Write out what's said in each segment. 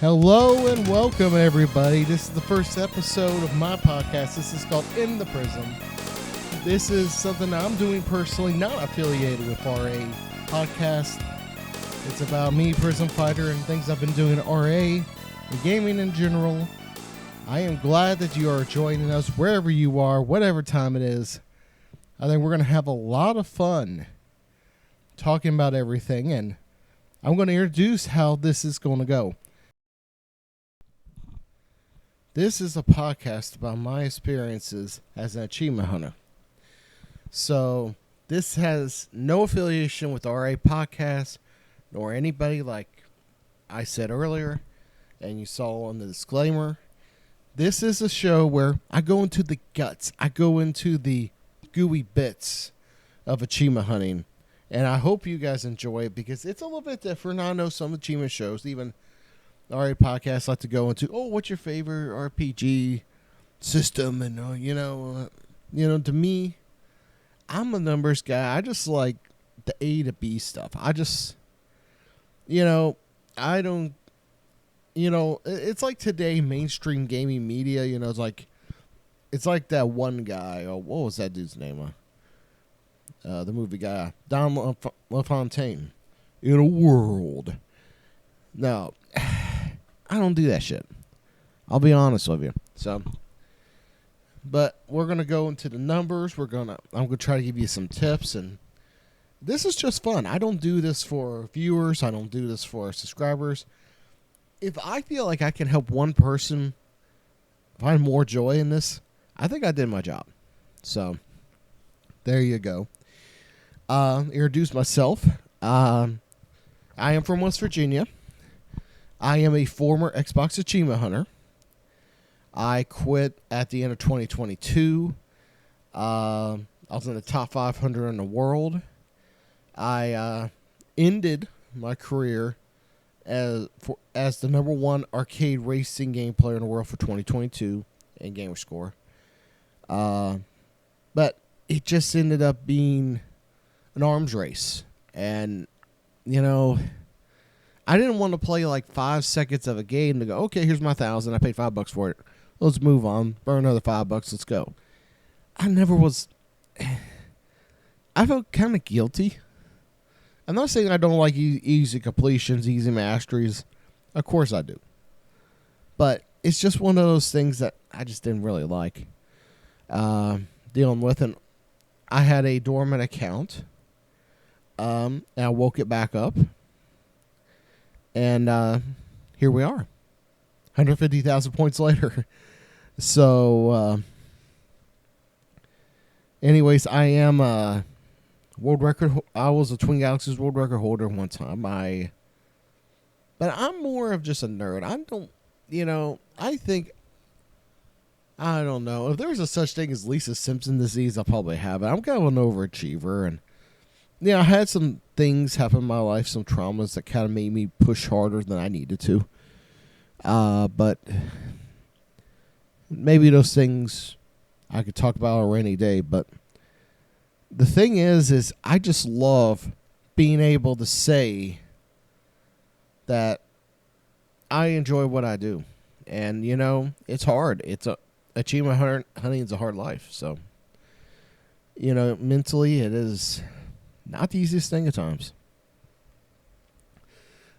Hello and welcome, everybody. This is the first episode of my podcast. This is called In the Prism. This is something I'm doing personally, not affiliated with RAPodcast. It's about me, Prismfighter, and things I've been doing at RA and gaming in general. I am glad that you are joining us wherever you are, whatever time it is. I think we're going to have a lot of fun talking about everything, and I'm going to introduce how this is going to go. This is a podcast about my experiences as an achievement hunter. So this has no affiliation with RAPodcast nor anybody, like I said earlier and you saw on the disclaimer. This is a show where I go into the guts. I go into the gooey bits of achievement hunting. And I hope you guys enjoy it because it's a little bit different. I know some achievement shows, even RAPodcast, like to go into, what's your favorite RPG system? And, to me, I'm a numbers guy. I just like the A to B stuff. I just, I don't, it's like today, mainstream gaming media, it's like that one guy. Oh, what was that dude's name? The movie guy, Don LaFontaine. In a world. No, I don't do that shit. I'll be honest with you. So, but we're going to go into the numbers. I'm going to try to give you some tips, and this is just fun. I don't do this for viewers. I don't do this for subscribers. If I feel like I can help one person find more joy in this, I think I did my job. So, there you go. Introduce myself. I am from West Virginia. I am a former Xbox achievement hunter. I quit at the end of 2022. I was in the top 500 in the world. I ended my career as the number one arcade racing game player in the world for 2022 in Gamerscore. But it just ended up being an arms race. And, I didn't want to play like 5 seconds of a game to go, okay, here's my $1,000. I paid $5 for it. Let's move on. Burn another $5. Let's go. I felt kind of guilty. I'm not saying I don't like easy completions, easy masteries. Of course I do. But it's just one of those things that I just didn't really like dealing with. And I had a dormant account. And I woke it back up. And here we are, 150,000 points later. So, anyways, I am a world record. I was a Twin Galaxies world record holder one time. But I'm more of just a nerd. I don't, I don't know. If there's a such thing as Lisa Simpson disease, I'll probably have it. I'm kind of an overachiever, and I had some things happen in my life, some traumas that kind of made me push harder than I needed to. But maybe those things I could talk about a rainy day. But the thing is I just love being able to say that I enjoy what I do. And, it's hard. Achievement hunting is a hard life. So, mentally it is not the easiest thing at times.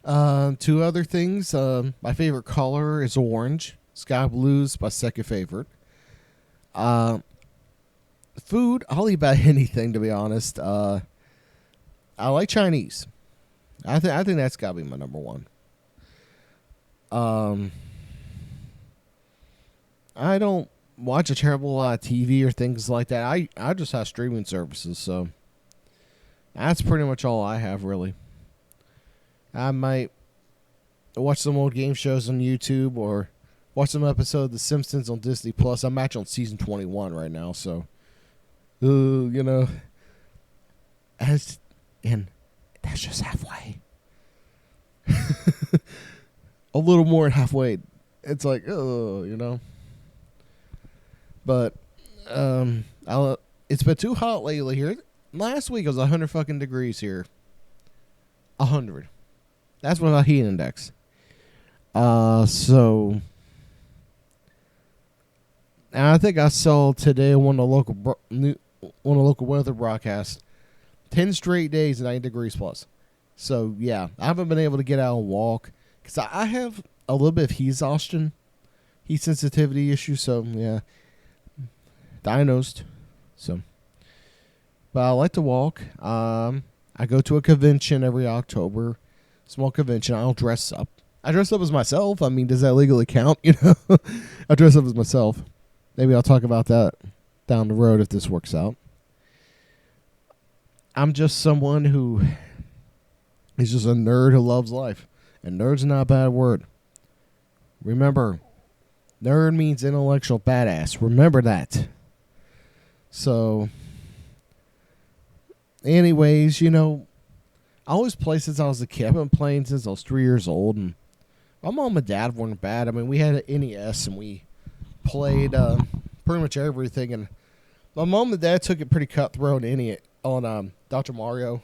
Two other things. My favorite color is orange. Sky blue is my second favorite. Food, I'll eat about anything, to be honest. I like Chinese. I think that's got to be my number one. I don't watch a terrible lot of TV or things like that. I just have streaming services, so that's pretty much all I have, really. I might watch some old game shows on YouTube or watch some episode of The Simpsons on Disney Plus. I'm actually on season 21 right now, so and that's just halfway. A little more than halfway. It's like, But it's been too hot lately here. Last week it was 100 fucking degrees here. 100. That's without heat index. So and I think I saw today on one of the local weather broadcasts, 10 straight days, 90 degrees plus. So yeah, I haven't been able to get out and walk because I have a little bit of heat exhaustion, heat sensitivity issue. So yeah, diagnosed. So, but I like to walk. I go to a convention every October, small convention. I'll dress up. I dress up as myself. I mean, does that legally count? You know, I dress up as myself. Maybe I'll talk about that down the road if this works out. I'm just someone who is just a nerd who loves life. And nerd's not a bad word. Remember, nerd means intellectual badass. Remember that. So, anyways, you know, I always play since I was a kid. I've been playing since I was 3 years old. And my mom and dad weren't bad. I mean, we had an NES and we played pretty much everything. And my mom and dad took it pretty cutthroat on Dr. Mario.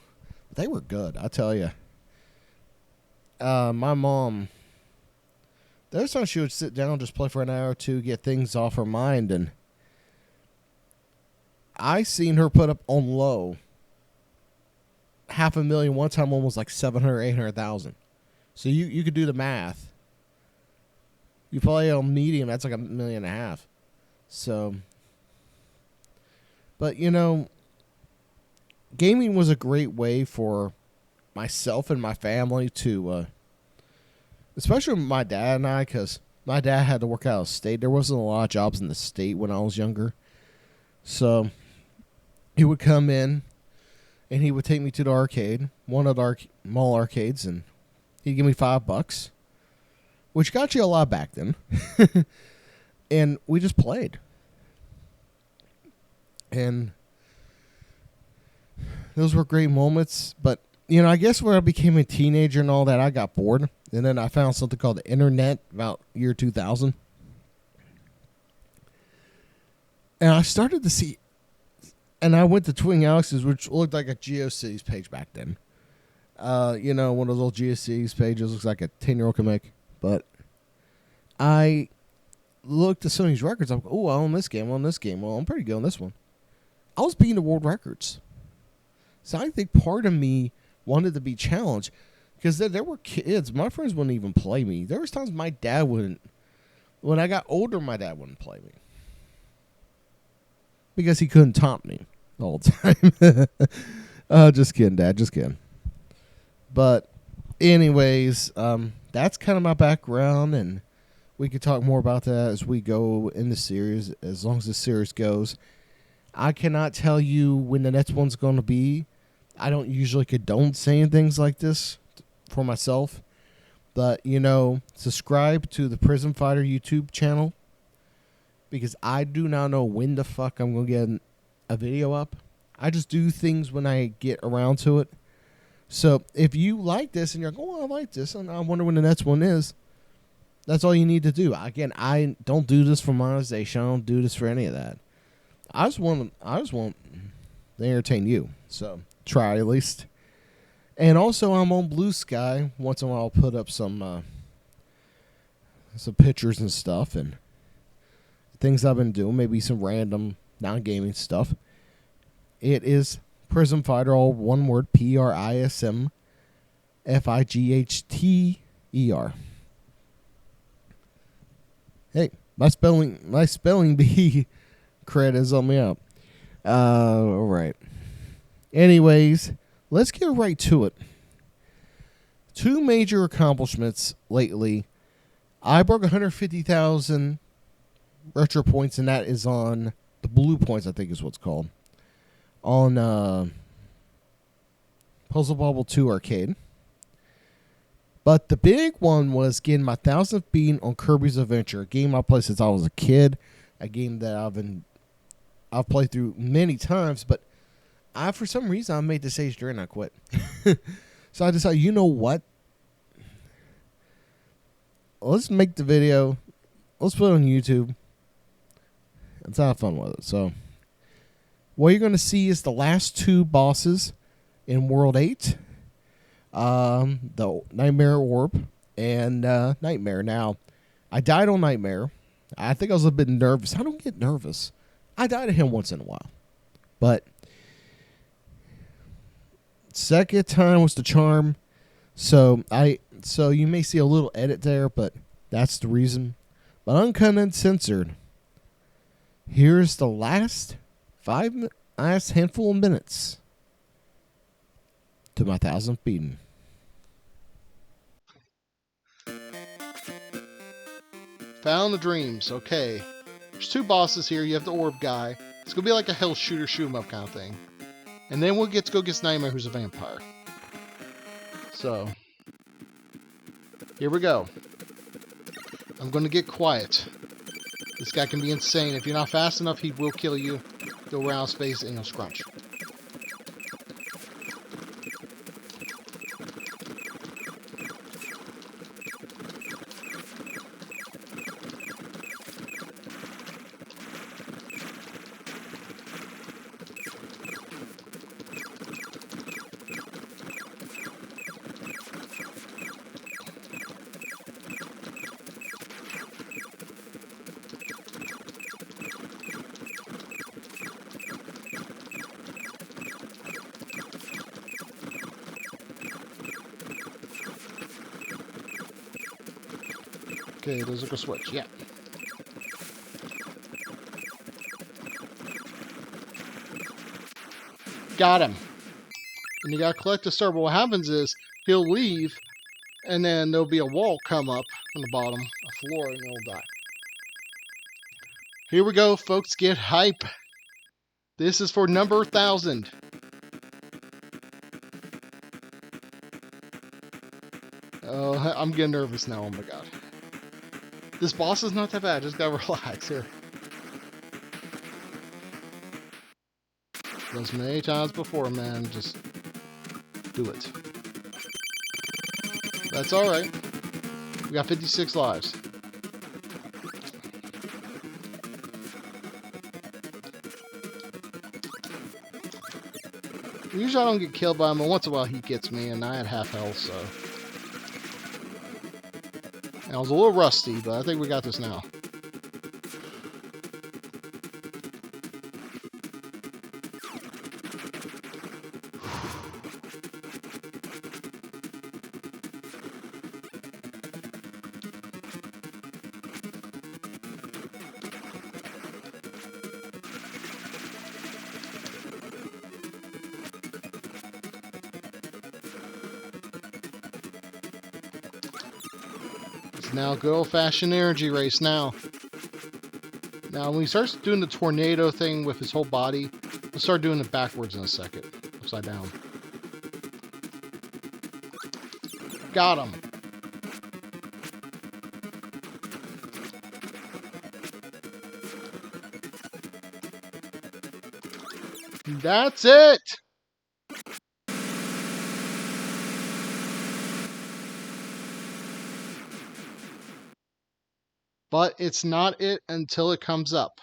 They were good, I tell you. My mom, there's times she would sit down and just play for an hour or two, get things off her mind, and I seen her put up on low $500,000 one time, almost like 700, 800,000. So you could do the math. You play on medium, that's like $1.5 million. So, but you know, gaming was a great way for myself and my family to, especially my dad and I, because my dad had to work out of state. There wasn't a lot of jobs in the state when I was younger. So he would come in and he would take me to the arcade, one of the mall arcades, and he'd give me $5, which got you a lot back then. And we just played. And those were great moments. But, you know, I guess when I became a teenager and all that, I got bored. And then I found something called the internet about year 2000. And I started to see, and I went to Twin Galaxies, which looked like a GeoCities page back then. You know, one of those old GeoCities pages looks like a 10-year-old can make. But I looked at some of these records. I'm like, oh, I own this game, I own this game. Well, I'm pretty good on this one. I was beating the world records. So I think part of me wanted to be challenged. Because there were kids. My friends wouldn't even play me. There was times my dad wouldn't. When I got older, my dad wouldn't play me. Because he couldn't top me all the time. Just kidding, Dad. Just kidding. But anyways, that's kind of my background. And we could talk more about that as we go in the series. As long as the series goes. I cannot tell you when the next one's going to be. I don't usually condone saying things like this for myself. But, you know, subscribe to the Prismfighter YouTube channel. Because I do not know when the fuck I'm going to get a video up. I just do things when I get around to it. So, if you like this and you're like, oh, I like this, and I wonder when the next one is, that's all you need to do. Again, I don't do this for monetization. I don't do this for any of that. I just want to entertain you. So, try at least. And also, I'm on Blue Sky. Once in a while, I'll put up some pictures and stuff and things I've been doing. Maybe some random non-gaming stuff. It is Prismfighter, all one word, Prismfighter. Hey, my spelling bee credits on me up. All right. Anyways, let's get right to it. Two major accomplishments lately. I broke 150,000 retro points, and that is on the blue points, I think is what's called. On Puzzle Bobble 2 Arcade. But the big one was getting my 1000th beat on Kirby's Adventure, a game I played since I was a kid, a game that I've played through many times, but for some reason I made the stage during and I quit. So I decided, you know what? Let's make the video. Let's put it on YouTube. Let's have fun with it. So what you're going to see is the last two bosses in World 8. The Nightmare Orb and Nightmare. Now, I died on Nightmare. I think I was a bit nervous. I don't get nervous. I die to him once in a while. But second time was the charm. So you may see a little edit there, but that's the reason. But uncut and censored. Here's the last handful of minutes to my 1000th beating. Found the dreams. Okay. There's 2 bosses here. You have the orb guy. It's going to be like a hell shooter, shoot 'em up kind of thing. And then we'll get to go get Nightmare, who's a vampire. So, here we go. I'm going to get quiet. This guy can be insane. If you're not fast enough, he will kill you. Go around space and he'll scrunch. Okay, there's like a switch. Yeah. Got him. And you gotta collect the star. But what happens is he'll leave, and then there'll be a wall come up from the bottom, a floor, and he'll die. Here we go, folks. Get hype. This is for number 1000. Oh, I'm getting nervous now. Oh my god. This boss is not that bad. Just gotta relax here. As many times before, man. Just do it. That's alright. We got 56 lives. Usually I don't get killed by him, but once in a while he gets me, and I had half health, so. And I was a little rusty, but I think we got this now. Now, good old-fashioned energy race now. Now, when he starts doing the tornado thing with his whole body, we'll start doing it backwards in a second. Upside down. Got him. That's it! But it's not it until it comes up.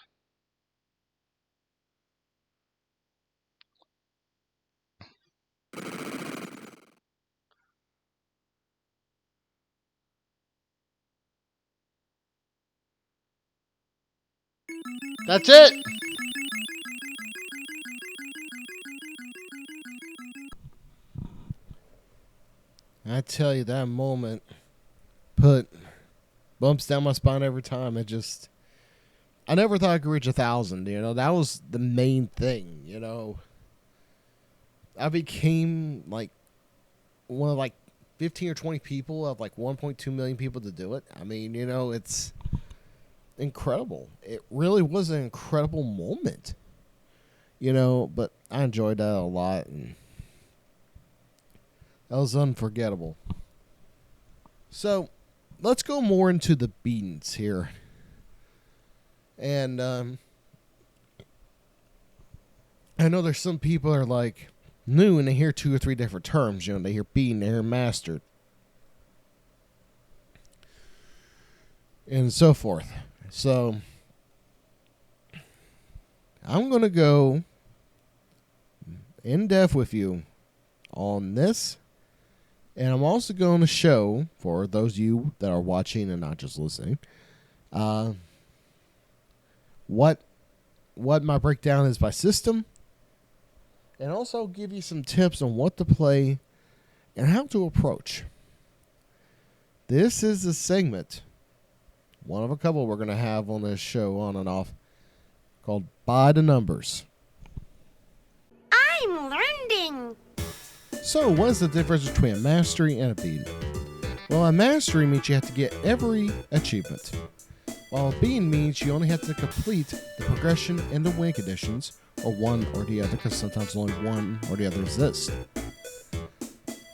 That's it! I tell you, that moment put bumps down my spine every time. I never thought I could reach 1,000, that was the main thing, I became like one of like 15 or 20 people of like 1.2 million people to do it. I mean, it's incredible. It really was an incredible moment, but I enjoyed that a lot, and that was unforgettable. So, let's go more into the beatings here. And I know there's some people are like new and they hear 2 or 3 different terms. They hear beaten, they hear mastered, and so forth. So I'm going to go in depth with you on this And I'm also going to show, for those of you that are watching and not just listening, what my breakdown is by system, and also give you some tips on what to play and how to approach. This is a segment, one of a couple we're going to have on this show on and off, called By the Numbers. I'm learning. So, what is the difference between a mastery and a bean? Well, a mastery means you have to get every achievement, while a bean means you only have to complete the progression and the win conditions, or one or the other, because sometimes only one or the other exists.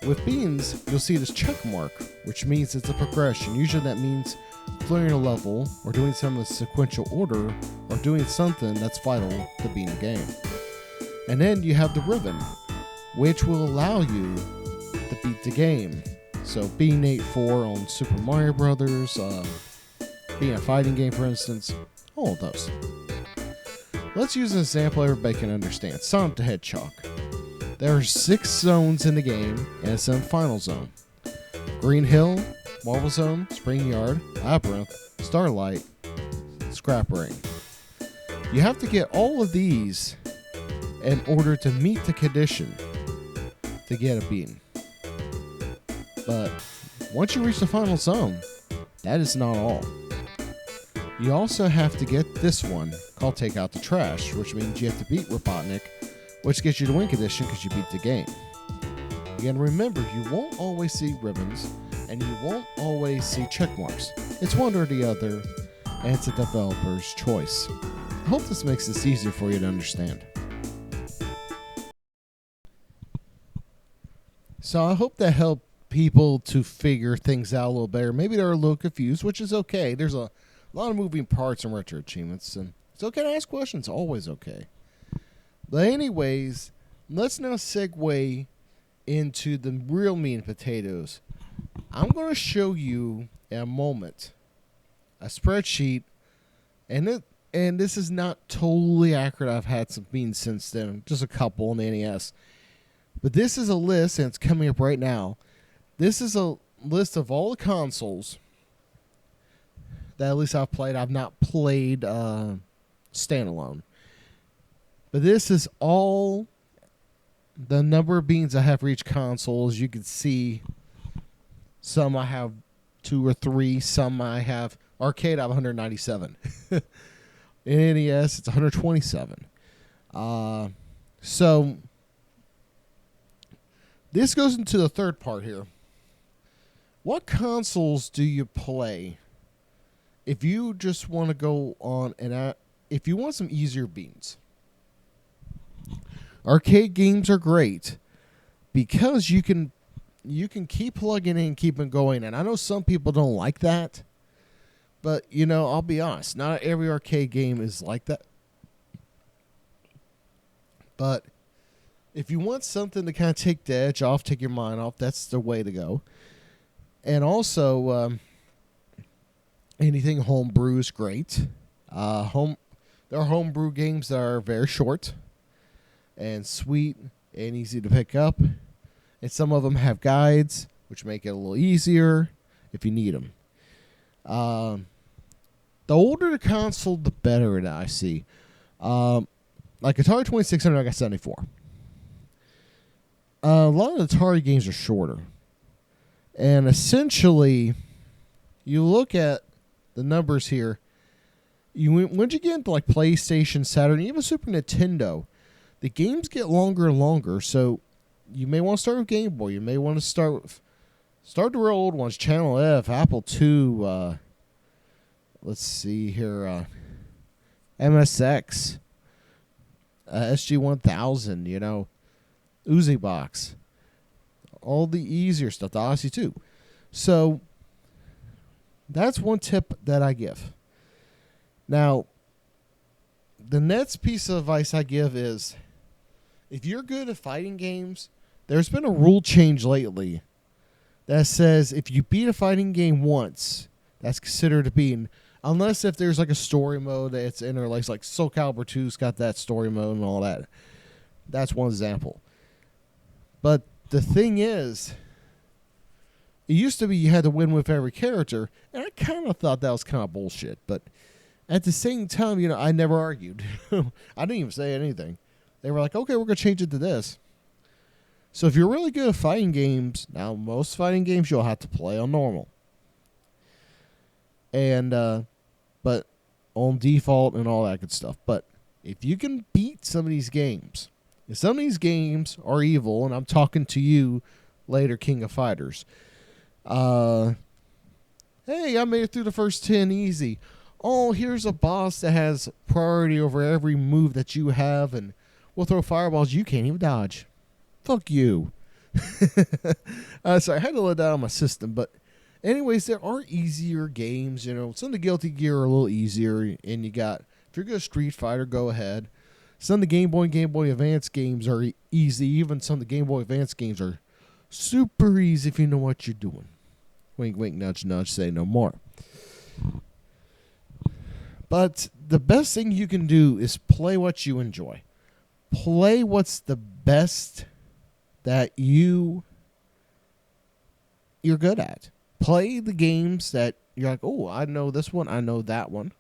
With beans, you'll see this check mark, which means it's a progression. Usually that means clearing a level, or doing some of the sequential order, or doing something that's vital to being the game. And then you have the ribbon, which will allow you to beat the game. So being 8-4 on Super Mario Brothers, being a fighting game, for instance, all of those. Let's use an example everybody can understand. Sonic the Hedgehog. There are 6 zones in the game, and it's in Final Zone. Green Hill, Marble Zone, Spring Yard, Labyrinth, Starlight, Scrap Ring. You have to get all of these in order to meet the condition to get a bean. But once you reach the final zone, that is not all. You also have to get this one called Take Out the Trash, which means you have to beat Robotnik, which gets you the win condition because you beat the game. Again, remember, you won't always see ribbons, and you won't always see check marks. It's one or the other, and it's a developer's choice. I hope this makes this easier for you to understand. So I hope that helped people to figure things out a little better. Maybe they're a little confused, which is okay. There's a lot of moving parts in retro achievements, and it's okay to ask questions. Always okay. But anyways, let's now segue into the real meat and potatoes. I'm going to show you in a moment a spreadsheet, and this is not totally accurate. I've had some beans since then, just a couple on the NES. But this is a list, and it's coming up right now. This is a list of all the consoles that at least I've played. I've not played standalone. But this is all the number of beans I have for each console. As you can see, some I have 2 or 3. Some I have arcade. I have 197. In NES, it's 127. So this goes into the third part here. What consoles do you play if you just want to go on and if you want some easier beans? Arcade games are great because you can keep plugging in and keeping going. And I know some people don't like that, but I'll be honest, not every arcade game is like that. But if you want something to kind of take the edge off, take your mind off, that's the way to go. And also, anything homebrew is great. There are homebrew games that are very short and sweet and easy to pick up. And some of them have guides, which make it a little easier if you need them. The older the console, the better that I see. Like Atari 2600, I got 74. A lot of the Atari games are shorter. And essentially, you look at the numbers here. Once you get into like PlayStation, Saturn, even Super Nintendo, the games get longer and longer. So you may want to start with Game Boy. You may want to start the real old ones. Channel F, Apple II. Let's see here. MSX. SG-1000, Uzi Box. All the easier stuff, the Odyssey 2. So that's one tip that I give. Now, the next piece of advice I give is, if you're good at fighting games, there's been a rule change lately that says if you beat a fighting game once, that's considered a beating. Unless if there's like a story mode that's interlaced, like Soul Calibur 2's got that story mode and all that. That's one example. But the thing is, It used to be you had to win with every character, and I kind of thought that was kind of bullshit. But at the same time, I never argued. I didn't even say anything. They were like, okay, we're going to change it to this. So if you're really good at fighting games, now most fighting games you'll have to play on normal. And, but on default and all that good stuff. But if you can beat some of these games, if some of these games are evil, and I'm talking to you later, King of Fighters. Hey, I made it through the first 10 easy. Oh, here's a boss that has priority over every move that you have, and we'll throw fireballs you can't even dodge. Fuck you. So I had to let that on my system, but anyways, there are easier games. Some of the Guilty Gear are a little easier, and you got, if you're good at Street Fighter, go ahead. Some of the Game Boy and Game Boy Advance games are easy. Even some of the Game Boy Advance games are super easy if you know what you're doing. Wink, wink, nudge, nudge, say no more. But the best thing you can do is play what you enjoy. Play what's the best that you're good at. Play the games that you're like, oh, I know this one, I know that one.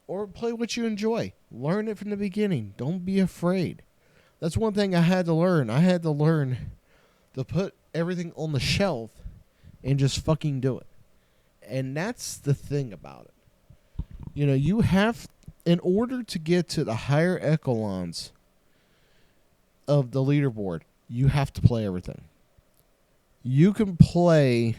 Or play what you enjoy. Learn it from the beginning. Don't be afraid. That's one thing I had to learn. I had to learn to put everything on the shelf and just fucking do it. And that's the thing about it. You have, in order to get to the higher echelons of the leaderboard, you have to play everything. You can play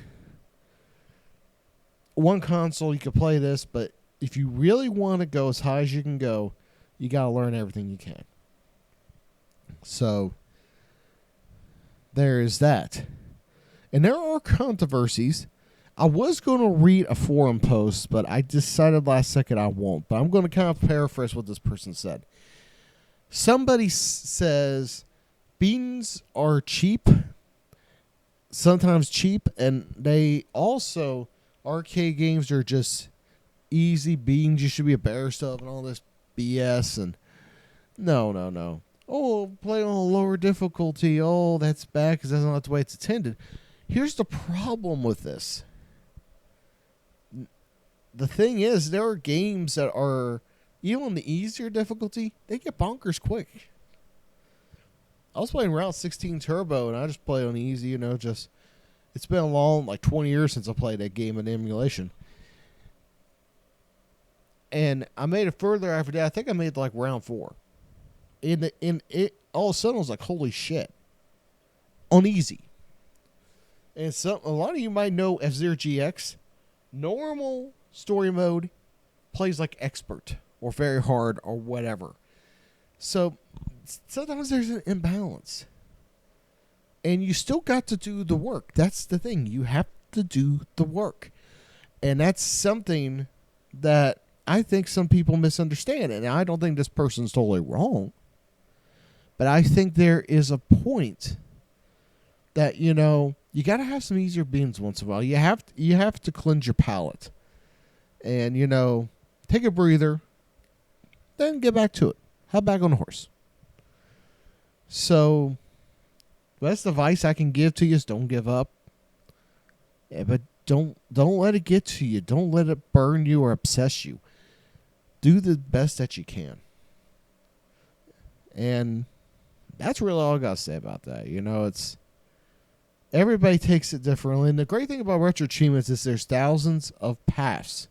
one console, you can play this, but if you really want to go as high as you can go, you got to learn everything you can. So, there is that. And there are controversies. I was going to read a forum post, but I decided last second I won't. But I'm going to kind of paraphrase what this person said. Somebody says beans are cheap, sometimes cheap, and they also, arcade games are just easy beans you should be embarrassed of and all this BS. And no. Oh, play on a lower difficulty. Oh, that's bad because that's not the way it's intended. Here's the problem with this. The thing is, there are games that are, even on the easier difficulty, they get bonkers quick. I was playing Route 16 Turbo, and I just played on easy, it's been a long, 20 years since I played that game in emulation. And I made it further after that. I think I made round 4. In it, all of a sudden, I was like, holy shit. On easy. And a lot of you might know F-Zero GX. Normal story mode plays like expert or very hard or whatever. So sometimes there's an imbalance. And you still got to do the work. That's the thing. You have to do the work. And that's something that I think some people misunderstand. And I don't think this person's totally wrong. But I think there is a point that, you got to have some easier beans once in a while. You have to cleanse your palate. And, take a breather. Then get back to it. Hop back on the horse. So, best advice I can give to you is don't give up. Yeah, but don't let it get to you. Don't let it burn you or obsess you. Do the best that you can. And that's really all I got to say about that. It's everybody takes it differently. And the great thing about retro achievements is there's thousands of paths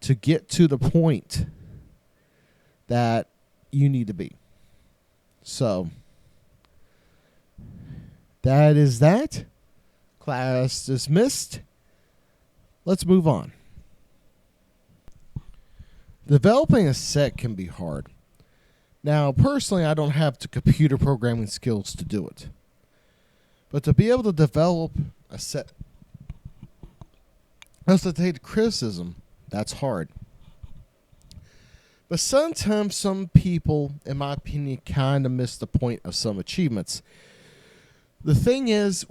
to get to the point that you need to be. So, that is that. Class dismissed. Let's move on. Developing a set can be hard. Now, personally, I don't have the computer programming skills to do it. But to be able to develop a set, that's to take criticism, that's hard. But sometimes some people, in my opinion, kind of miss the point of some achievements. The thing is,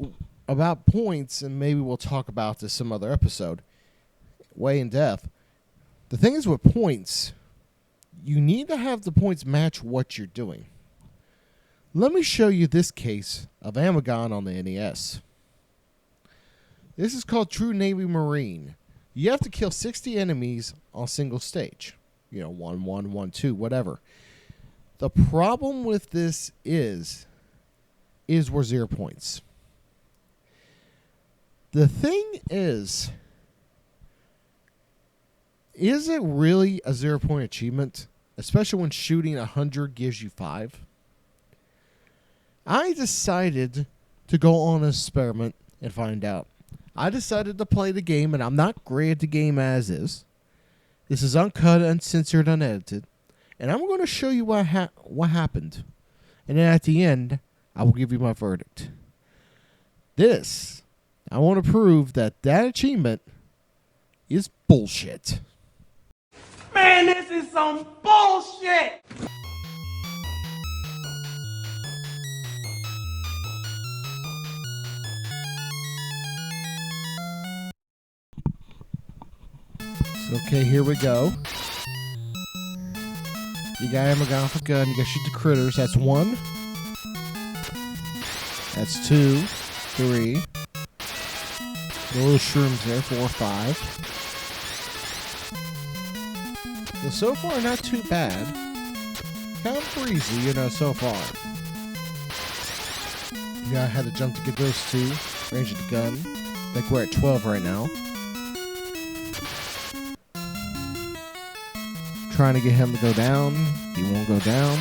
about points, and maybe we'll talk about this some other episode, way in depth. The thing is with points, you need to have the points match what you're doing. Let me show you this case of Amagon on the NES. This is called True Navy Marine. You have to kill 60 enemies on a single stage. 1, 1, 1, 2, whatever. The problem with this is we're 0 points. The thing is it really a 0 point achievement? Especially when shooting 100 gives you 5. I decided to go on an experiment and find out. I decided to play the game, and I'm not great at the game as is. This is uncut, uncensored, unedited. And I'm going to show you what happened. And then at the end, I will give you my verdict. I want to prove that achievement is bullshit. Man, this is some bullshit! Okay, here we go. You got Amagon for gun. You got to shoot the critters. That's 1. That's 2, 3. The little shrooms there, 4, 5. So far, not too bad. Kind of breezy, so far. I had to jump to get those 2. Range of the gun. I think we're at 12 right now. Trying to get him to go down. He won't go down.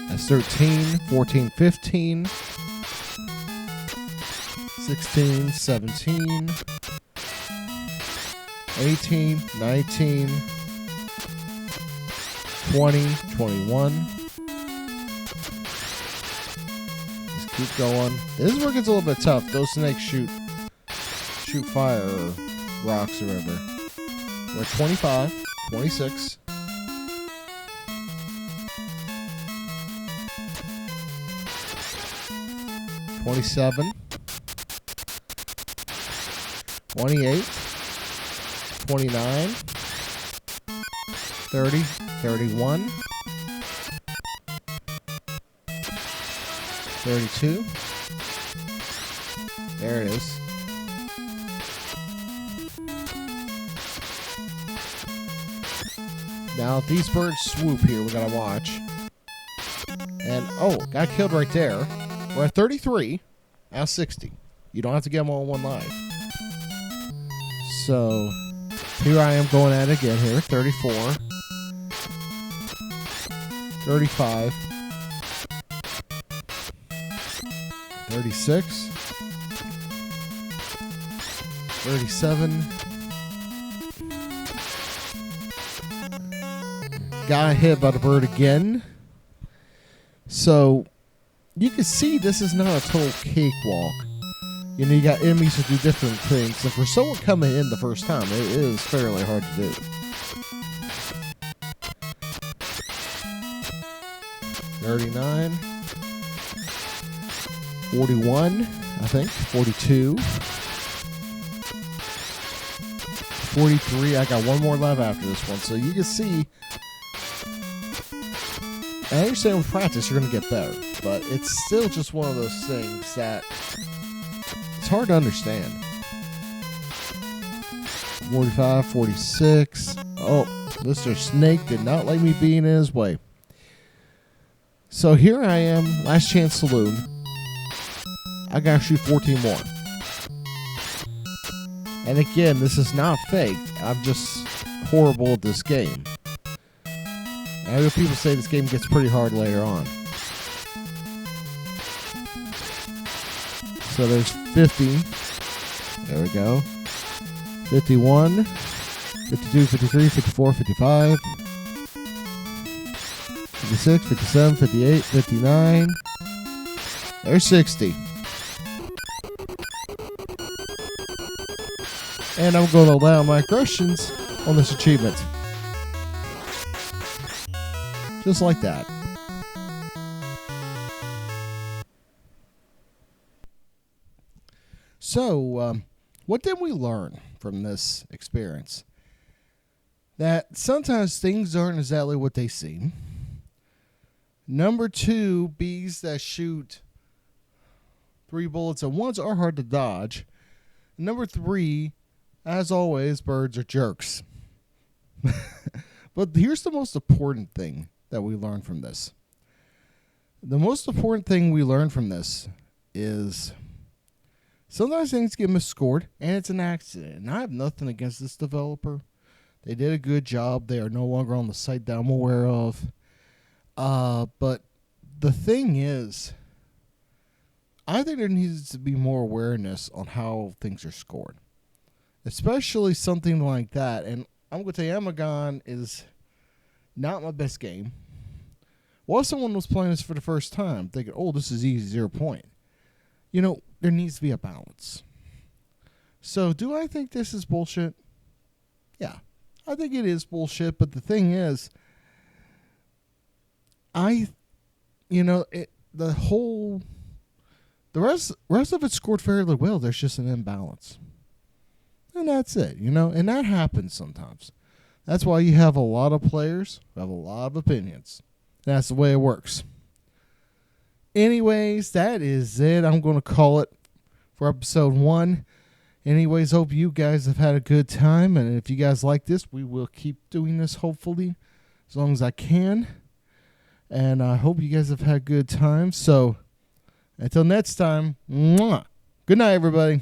That's 13, 14, 15, 16, 17, 18, 19, 20, 21. Just keep going. This is where it gets a little bit tough. Those snakes shoot fire or rocks or whatever. We're at 25, 26. 27, 28, 29, 30, 31, 32. There it is. Now, if these birds swoop here, we gotta watch. And, got killed right there. We're at 33 out of 60. You don't have to get them all in one life. So, here I am going at it again here. 34. 35. 36. 37. Got hit by the bird again. So, you can see this is not a total cakewalk. You got enemies who do different things. And for someone coming in the first time, it is fairly hard to do. $39. 41, I think. 42. 43. I got one more left after this one. So you can see, I understand with practice you're going to get better. But it's still just one of those things that it's hard to understand. 45, 46. Oh, Mr. Snake did not let me be in his way. So here I am, last chance saloon. I gotta shoot 14 more. And again, this is not fake. I'm just horrible at this game. I know people say this game gets pretty hard later on. So there's 50. There we go. 51, 52, 53, 54, 55, 56, 57, 58, 59. There's 60. And I'm going to allow my questions on this achievement. Just like that. So, what did we learn from this experience? That sometimes things aren't exactly what they seem. Number 2, bees that shoot 3 bullets at once are hard to dodge. Number 3, as always, birds are jerks. But here's the most important thing that we learn from this. The most important thing we learn from this is sometimes things get misscored, and it's an accident. And I have nothing against this developer. They did a good job. They are no longer on the site that I'm aware of. But the thing is, I think there needs to be more awareness on how things are scored, especially something like that. And I'm going to tell you, Amagon is not my best game. While someone was playing this for the first time, thinking, oh, this is easy, 0 point. There needs to be a balance. So do I think this is bullshit? Yeah, I think it is bullshit. But the thing is, the rest of it scored fairly well. There's just an imbalance. And that's it, and that happens sometimes. That's why you have a lot of players who have a lot of opinions. That's the way it works. Anyways, that is it. I'm going to call it for episode 1. Anyways, hope you guys have had a good time. And if you guys like this, we will keep doing this, hopefully, as long as I can. And I hope you guys have had a good time. So, until next time, mwah. Good night, everybody.